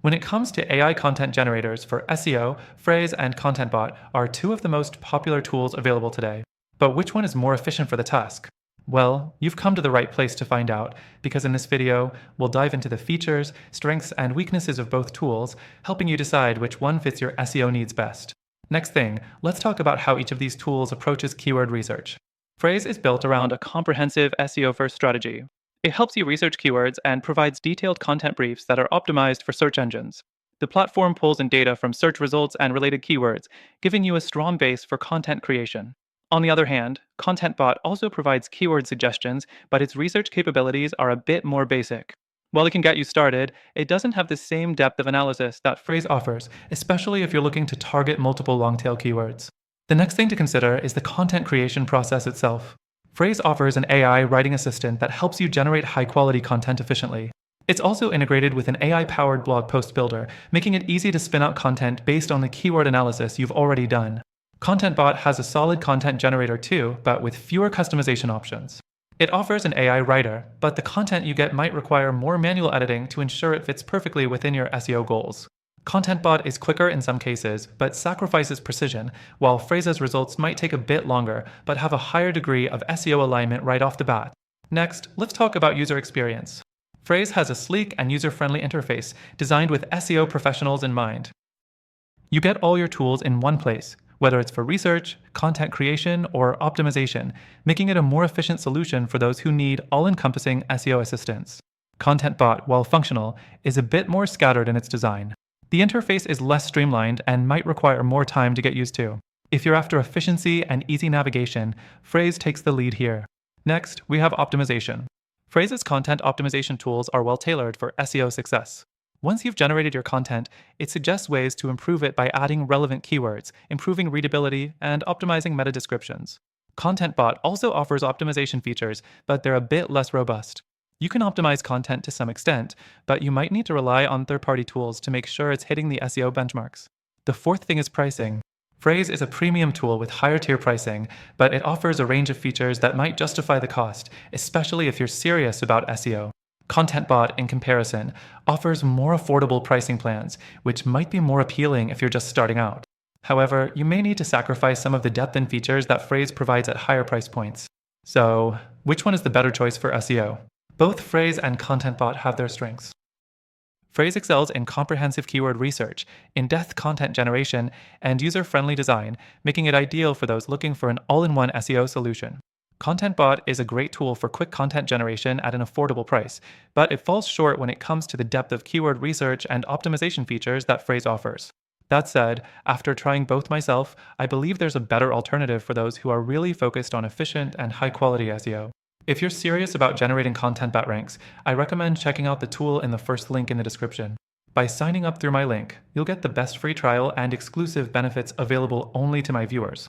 When it comes to AI content generators for SEO, Frase and ContentBot are two of the most popular tools available today. But which one is more efficient for the task? Well, you've come to the right place to find out, because in this video, we'll dive into the features, strengths, and weaknesses of both tools, helping you decide which one fits your SEO needs best. Next thing, let's talk about how each of these tools approaches keyword research. Frase is built around a comprehensive SEO-first strategy. It helps you research keywords and provides detailed content briefs that are optimized for search engines. The platform pulls in data from search results and related keywords, giving you a strong base for content creation. On the other hand, ContentBot also provides keyword suggestions, but its research capabilities are a bit more basic. While it can get you started, it doesn't have the same depth of analysis that Frase offers, especially if you're looking to target multiple long-tail keywords. The next thing to consider is the content creation process itself. Frase offers an AI writing assistant that helps you generate high-quality content efficiently. It's also integrated with an AI-powered blog post builder, making it easy to spin out content based on the keyword analysis you've already done. ContentBot has a solid content generator too, but with fewer customization options. It offers an AI writer, but the content you get might require more manual editing to ensure it fits perfectly within your SEO goals. ContentBot is quicker in some cases, but sacrifices precision, while Phrase's results might take a bit longer, but have a higher degree of SEO alignment right off the bat. Next, let's talk about user experience. Frase has a sleek and user-friendly interface designed with SEO professionals in mind. You get all your tools in one place, whether it's for research, content creation, or optimization, making it a more efficient solution for those who need all-encompassing SEO assistance. ContentBot, while functional, is a bit more scattered in its design. The interface is less streamlined and might require more time to get used to. If you're after efficiency and easy navigation, Frase takes the lead here. Next, we have optimization. Phrase's content optimization tools are well tailored for SEO success. Once you've generated your content, it suggests ways to improve it by adding relevant keywords, improving readability, and optimizing meta descriptions. ContentBot also offers optimization features, but they're a bit less robust. You can optimize content to some extent, but you might need to rely on third-party tools to make sure it's hitting the SEO benchmarks. The fourth thing is pricing. Frase is a premium tool with higher-tier pricing, but it offers a range of features that might justify the cost, especially if you're serious about SEO. ContentBot, in comparison, offers more affordable pricing plans, which might be more appealing if you're just starting out. However, you may need to sacrifice some of the depth and features that Frase provides at higher price points. So, which one is the better choice for SEO? Both Frase and ContentBot have their strengths. Frase excels in comprehensive keyword research, in-depth content generation, and user-friendly design, making it ideal for those looking for an all-in-one SEO solution. ContentBot is a great tool for quick content generation at an affordable price, but it falls short when it comes to the depth of keyword research and optimization features that Frase offers. That said, after trying both myself, I believe there's a better alternative for those who are really focused on efficient and high-quality SEO. If you're serious about generating content that ranks, I recommend checking out the tool in the first link in the description. By signing up through my link, you'll get the best free trial and exclusive benefits available only to my viewers.